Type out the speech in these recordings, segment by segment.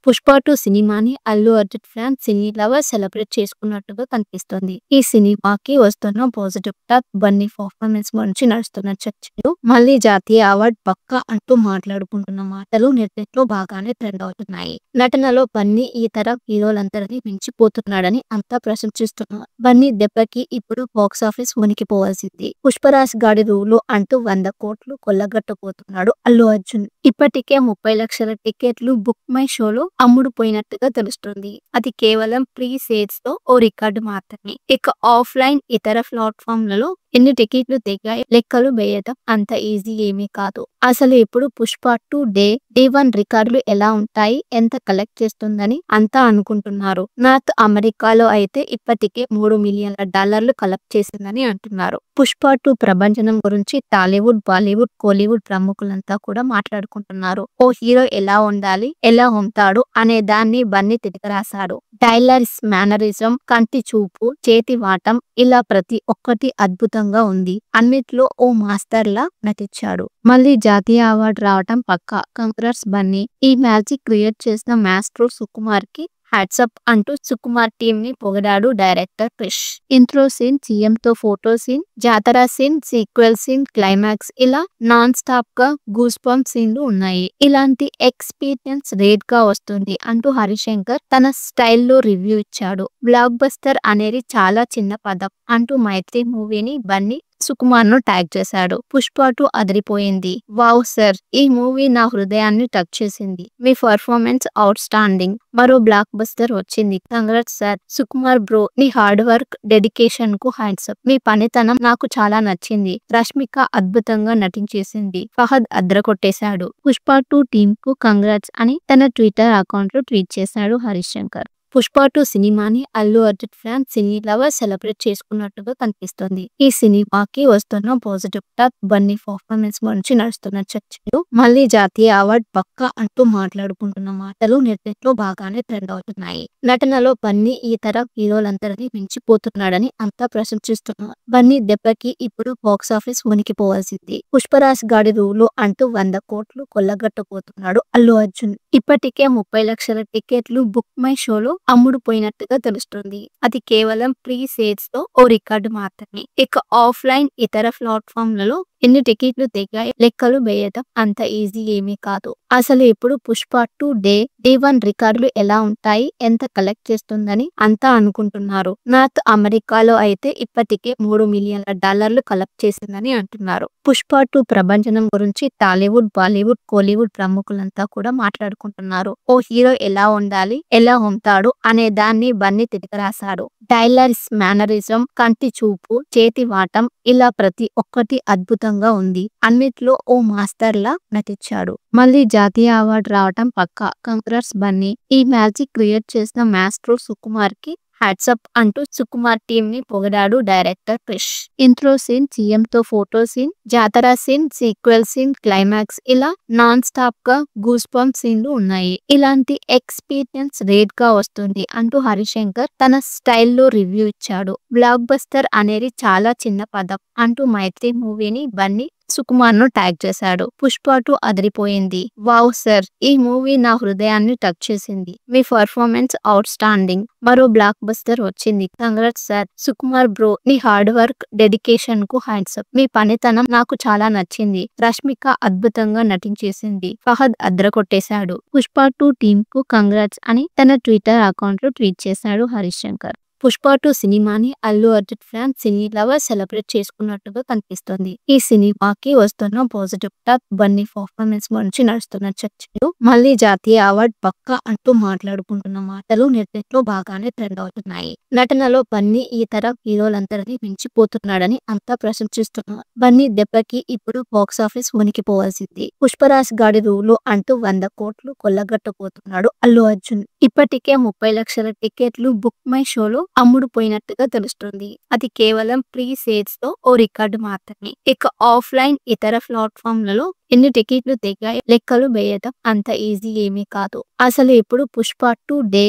పుష్ప 2 సినిమాని Allu Arjun fans, cine lovers celebrate చేసుకున్నట్టుగా కనిపిస్తోంది. ఈ సినిమాకి వస్తున్న పాజిటివ్ టాక్, బన్నీ పర్ఫార్మెన్స్ గురించి నడుస్తున్న చర్చలు, మళ్ళీ జాతీయ అవార్డు పక్కా అంటూ మాట్లాడుకుంటున్న మాటలు నెట్టింట్లో బాగానే ట్రెండ్ అవుతున్నాయి. నటనలో బన్నీ ఇతర హీరోలందరినీ మించిపోతున్నాడని అంతా ప్రశంసిస్తున్నారు. బన్నీ దెబ్బకి ఇప్పుడు బాక్సాఫీస్ వణికిపోవాల్సింది. పుష్పరాజ్ గాడి రూలు అంటూ 100 కోట్లు కొల్లగొట్టబోతున్నాడు అల్లు అర్జున్. ఇప్పటికే 30 లక్షల టికెట్లు బుక్ మై షోలో అమ్ముడుపోయినట్టుగా తెలుస్తుంది. అది కేవలం ప్రీ సేల్స్ లో ఓ రికార్డు మాత్రమే. ఇక ఆఫ్లైన్ ఇతర ప్లాట్ఫామ్లలో ఎన్ని టికెట్లు దిగాయి లెక్కలు వేయడం అంత ఈజీ ఏమీ కాదు. అసలు ఇప్పుడు పుష్ప 2 డే 1 రికార్డులు ఎలా ఉంటాయి, ఎంత కలెక్ట్ చేస్తుందని అంతా అనుకుంటున్నారు. నార్త్ అమెరికాలో అయితే ఇప్పటికే $3 మిలియన్ల కలెక్ట్ చేసిందని అంటున్నారు. పుష్ప 2 ప్రభంజనం గురించి టాలీవుడ్, బాలీవుడ్, కోలీవుడ్ ప్రముఖులంతా కూడా మాట్లాడుకుంటున్నారు. ఓ హీరో ఎలా ఉండాలి, ఎలా ఉంటాడు అనే దాన్ని బన్నీ తిరగరాశాడు. డైలాగ్స్, మేనరిజం, కంటి చూపు, చేతి వాటం ఇలా ప్రతి ఒక్కటి అద్భుతంగా ఉంది. అన్నిట్లో ఓ మాస్టర్ లా నటించాడు. మళ్ళీ జాతీయ అవార్డు రావటం పక్కా. కంగ్రాట్స్ బన్నీ. ఈ మ్యాజిక్ క్రియేట్ చేసిన మాస్ట్రో సుకుమార్ కి హ్యాట్సప్ అంటూ సుకుమార్ టీమ్ ని పొగిడాడు director Krish. Intro scene, CM తో ఫోటో సీన్, జాతర సీన్, సీక్వెల్ సీన్, క్లైమాక్స్ ఇలా నాన్ స్టాప్ గా గూస్ బంప్ సీన్లు ఉన్నాయి. ఇలాంటి ఎక్స్పీరియన్స్ రేట్ గా వస్తుంది అంటూ హరిశంకర్ తన స్టైల్లో రివ్యూ ఇచ్చాడు. బ్లాక్ బస్టర్ అనేది చాలా చిన్న పదం అంటూ మైత్రి మూవీని బన్నీ సుకుమార్ ను ట్యాగ్ చేశాడు. పుష్ప 2 అదిరిపోయింది. వావ్ సర్, ఈ మూవీ నా హృదయాన్ని టచ్ చేసింది. మీ పర్ఫార్మెన్స్ అవుట్ స్టాండింగ్. మరో బ్లాక్ బస్టర్ వచ్చింది. Congrats sir. సుకుమార్ బ్రో, నీ హార్డ్ వర్క్, డెడికేషన్ కు హ్యాండ్సప్. మీ పనితనం నాకు చాలా నచ్చింది. రష్మిక అద్భుతంగా నటించేసింది. ఫహద్ అద్రకొట్టేశాడు. పుష్ప 2 టీమ్ కు కంగ్రాట్స్ అని తన ట్విట్టర్ అకౌంట్ లో ట్వీట్ చేశాడు హరిశంకర్. పుష్ప 2 సినిమాని Allu Arjun fans, cine lovers celebrate చేసుకున్నట్టుగా కనిపిస్తోంది. ఈ సినిమాకి వస్తున్న పాజిటివ్ టాక్, బన్నీ పర్ఫార్మెన్స్ గురించి నడుస్తున్న చర్చలు, మళ్ళీ జాతీయ అవార్డు పక్కా అంటూ మాట్లాడుకుంటున్న మాటలు నెట్టింట్లో బాగానే ట్రెండ్ అవుతున్నాయి. నటనలో బన్నీ ఇతర హీరోలందరినీ మించిపోతున్నాడని అంతా ప్రశంసిస్తున్నారు. బన్నీ దెబ్బకి ఇప్పుడు బాక్సాఫీస్ వణికిపోవాల్సింది. పుష్పరాజ్ గాడి రూలు అంటూ 100 కోట్లు కొల్లగొట్టబోతున్నాడు అల్లు అర్జున్. ఇప్పటికే 30 లక్షల టికెట్లు బుక్ మై షోలో అమ్ముడుపోయినట్టుగా తెలుస్తుంది. అది కేవలం ప్రీ సేల్స్ లో ఓ రికార్డు మాత్రమే. ఇక ఆఫ్లైన్ ఇతర ప్లాట్ఫామ్లలో ఎన్ని టికెట్లు దిగాయి లెక్కలు వేయడం అంత ఈజీ ఏమీ కాదు. అసలు ఇప్పుడు పుష్ప 2 డే 1 రికార్డులు ఎలా ఉంటాయి, ఎంత కలెక్ట్ చేస్తుందని అంతా అనుకుంటున్నారు. నార్త్ అమెరికాలో అయితే ఇప్పటికే $3 మిలియన్ల కలెక్ట్ చేసిందని అంటున్నారు. పుష్ప 2 ప్రభంజనం గురించి టాలీవుడ్, బాలీవుడ్, కోలీవుడ్ ప్రముఖులంతా కూడా మాట్లాడుకుంటున్నారు. ఓ హీరో ఎలా ఉండాలి, ఎలా ఉంటాడు అనే దాన్ని బన్నీ తిరగరాశాడు. డైలాగ్స్, మేనరిజం, కంటి చూపు, చేతి వాటం ఇలా ప్రతి ఒక్కటి అద్భుతంగా ఉంది. అన్నిట్లో ఓ మాస్టర్ లా నటించాడు. మళ్ళీ జాతీయ అవార్డు రావటం పక్కా. కంగ్రాట్స్ బన్నీ. ఈ మ్యాజిక్ క్రియేట్ చేసిన మాస్ట్రో సుకుమార్ కి హ్యాట్సప్ అంటూ సుకుమార్ టీమ్ ని పొగిడాడు director Krish. Intro scene, CM తో ఫోటో సీన్, జాతర సీన్, సీక్వెల్ సీన్, క్లైమాక్స్ ఇలా నాన్ స్టాప్ గా గూస్ బంప్ సీన్లు ఉన్నాయి. ఇలాంటి ఎక్స్పీరియన్స్ రేట్ గా వస్తుంది అంటూ హరిశంకర్ తన స్టైల్లో రివ్యూ ఇచ్చాడు. బ్లాక్ బస్టర్ అనేది చాలా చిన్న పదం అంటూ మైత్రి మూవీని బన్నీ సుకుమార్ ను ట్యాగ్ చేశాడు. పుష్ప 2 అదిరిపోయింది. వావ్ సర్, ఈ మూవీ నా హృదయాన్ని టచ్ చేసింది. మీ పర్ఫార్మెన్స్ అవుట్ స్టాండింగ్. మరో బ్లాక్ బస్టర్ వచ్చింది. Congrats sir. సుకుమార్ బ్రో, నీ హార్డ్ వర్క్, డెడికేషన్ కు హ్యాండ్సప్. మీ పనితనం నాకు చాలా నచ్చింది. రష్మిక అద్భుతంగా నటించేసింది. ఫహద్ అద్రకొట్టేశాడు. పుష్ప 2 టీమ్ కు కంగ్రాట్స్ అని తన ట్విట్టర్ అకౌంట్ లో ట్వీట్ చేశాడు హరిశంకర్. పుష్ప 2 సినిమాని Allu Arjun fans, cine lovers celebrate చేసుకున్నట్టుగా కనిపిస్తోంది. ఈ సినిమాకి వస్తున్న పాజిటివ్ టాక్, బన్నీ పర్ఫార్మెన్స్ గురించి నడుస్తున్న చర్చలు, మళ్ళీ జాతీయ అవార్డు పక్కా అంటూ మాట్లాడుకుంటున్న మాటలు నెట్టింట్లో బాగానే ట్రెండ్ అవుతున్నాయి. నటనలో బన్నీ ఇతర హీరోలందరినీ మించిపోతున్నాడని అంతా ప్రశంసిస్తున్నారు. బన్నీ దెబ్బకి ఇప్పుడు బాక్సాఫీస్ వణికిపోవాల్సింది. పుష్పరాజ్ గాడి రూలు అంటూ 100 కోట్లు కొల్లగొట్టబోతున్నాడు అల్లు అర్జున్. ఇప్పటికే 30 లక్షల టికెట్లు బుక్ మై షోలో అమ్ముడుపోయినట్టుగా తెలుస్తుంది. అది కేవలం ప్రీ సేల్స్ లో ఓ రికార్డు మాత్రమే. ఇక ఆఫ్లైన్ ఇతర ప్లాట్ఫామ్లలో ఎన్ని టికెట్లు తెగాయి లెక్కలు వేయడం అంత ఈజీ ఏమీ కాదు. అసలు ఇప్పుడు పుష్ప 2 డే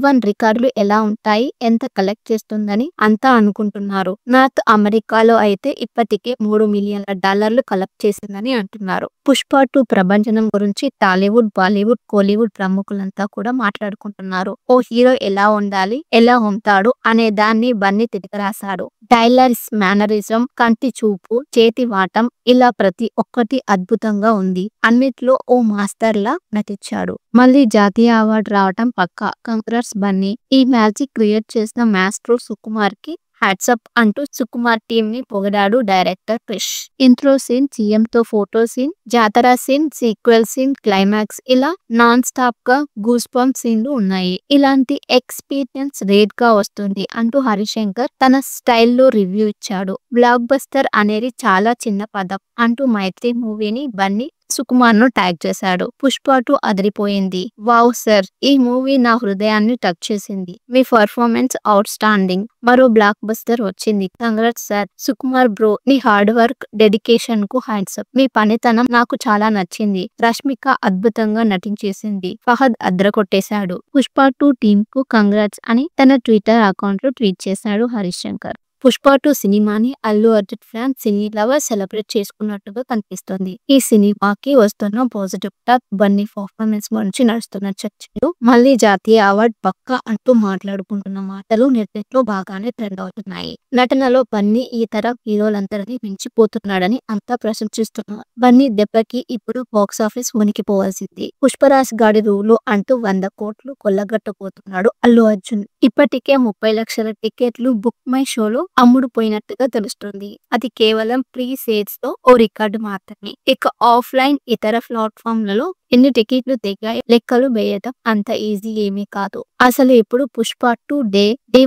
1 రికార్డులు ఎలా ఉంటాయి, ఎంత కలెక్ట్ చేస్తుందని అంతా అనుకుంటున్నారు. నార్త్ అమెరికాలో అయితే ఇప్పటికే $3 మిలియన్ల కలెక్ట్ చేసిందని అంటున్నారు. పుష్ప 2 ప్రభంజనం గురించి టాలీవుడ్, బాలీవుడ్, కోలీవుడ్ ప్రముఖులంతా కూడా మాట్లాడుకుంటున్నారు. ఓ హీరో ఎలా ఉండాలి, ఎలా ఉంటాడు అనే దాన్ని బన్నీ తిరిగి రాశాడు. టైలర్స్ మేనరిజం, కంటి చూపు, చేతి వాటం ఇలా ప్రతి ఒక్కటి అద్భుతంగా ఉంది. అన్నిట్లో ఓ మాస్టర్ లా నటించాడు. మళ్ళీ జాతీయ అవార్డు రావటం పక్కా. కంగ్రాట్స్ బన్నీ. ఈ మ్యాజిక్ క్రియేట్ చేసిన మాస్ట్రో సుకుమార్ కి హ్యాట్సప్ అంటూ సుకుమార్ టీమ్ ని పొగిడాడు director Krish. Intro scene, CM తో ఫోటో సీన్, జాతర సీన్, సీక్వెల్ సీన్, క్లైమాక్స్ ఇలా నాన్ స్టాప్ గా గూస్ బంప్ సీన్లు ఉన్నాయి. ఇలాంటి ఎక్స్పీరియన్స్ రేట్ గా వస్తుంది అంటూ హరిశంకర్ తన స్టైల్లో రివ్యూ ఇచ్చాడు. బ్లాక్ బస్టర్ అనేది చాలా చిన్న పదం అంటూ మైత్రి మూవీని బన్నీ సుకుమార్ ను ట్యాగ్ చేశాడు. పుష్ప 2 అదిరిపోయింది. వావ్ సర్, ఈ మూవీ నా హృదయాన్ని టచ్ చేసింది. మీ పర్ఫార్మెన్స్ అవుట్ స్టాండింగ్. మరో బ్లాక్ బస్టర్ వచ్చింది. Congrats sir. సుకుమార్ బ్రో, నీ హార్డ్ వర్క్, డెడికేషన్ కు హ్యాండ్సప్. మీ పనితనం నాకు చాలా నచ్చింది. రష్మిక అద్భుతంగా నటించేసింది. ఫహద్ అద్రకొట్టేశాడు. పుష్ప 2 టీమ్ కు కంగ్రాట్స్ అని తన ట్విట్టర్ అకౌంట్ లో ట్వీట్ చేశాడు హరిశంకర్. పుష్ప 2 సినిమాని Allu Arjun fans, cine lovers celebrate చేసుకున్నట్టుగా కనిపిస్తోంది. ఈ సినిమాకి వస్తున్న పాజిటివ్ టాక్, బన్నీ పర్ఫార్మెన్స్ గురించి నడుస్తున్న చర్చలు, మళ్ళీ జాతీయ అవార్డు పక్కా అంటూ మాట్లాడుకుంటున్న మాటలు నెట్ లో బాగానే ట్రెండ్ అవుతున్నాయి. నటనలో బన్నీ ఇతర హీరోలందరినీ మించిపోతున్నాడని అంతా ప్రశంసిస్తున్నారు. బన్నీ దెబ్బకి ఇప్పుడు బాక్సాఫీస్ వణికిపోవాల్సింది. పుష్పరాజ్ గాడి రూలు అంటూ 100 కోట్లు కొల్లగొట్టబోతున్నాడు అల్లు అర్జున్. ఇప్పటికే 30 లక్షల టికెట్లు బుక్ మై షోలో అమ్ముడుపోయినట్టుగా తెలుస్తుంది. అది కేవలం ప్రీ సేల్స్ లో ఓ రికార్డు మాత్రమే. ఇక ఆఫ్లైన్ ఇతర ప్లాట్ఫామ్లలో ఎన్ని టికెట్లు తెగాయి లెక్కలు వేయడం అంత ఈజీ ఏమీ కాదు. అసలు ఇప్పుడు పుష్ప 2 డే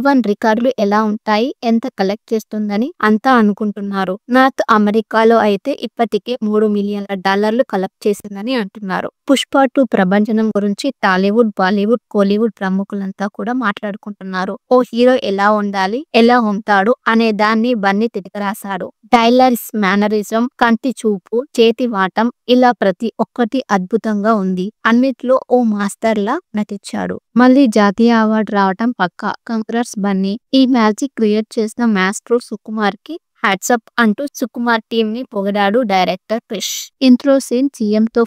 1 రికార్డులు ఎలా ఉంటాయి, ఎంత కలెక్ట్ చేస్తుందని అంతా అనుకుంటున్నారు. నార్త్ అమెరికాలో అయితే ఇప్పటికే $3 మిలియన్ల కలెక్ట్ చేసిందని అంటున్నారు. పుష్ప 2 ప్రభంజనం గురించి టాలీవుడ్, బాలీవుడ్, కోలీవుడ్ ప్రముఖులంతా కూడా మాట్లాడుకుంటున్నారు. ఓ హీరో ఎలా ఉండాలి, ఎలా ఉంటాడు అనే దాన్ని బన్నీ తిరిగి రాశాడు. టైలర్స్ మేనరిజం, కంటి చూపు, చేతి వాటం ఇలా ప్రతి ఒక్కటి అద్భుతంగా ఉంది. అన్నిట్లో ఓ మాస్టర్ లా నటించాడు. మళ్ళీ జాతీయ అవార్డు రావటం పక్కా. కంగ్రాట్స్ బన్నీ. ఈ మ్యాజిక్ క్రియేట్ చేసిన మాస్ట్రో సుకుమార్ కి హ్యాట్సప్ అంటూ సుకుమార్ టీమ్ ని పొగిడాడు director Krish. Intro scene, CM తో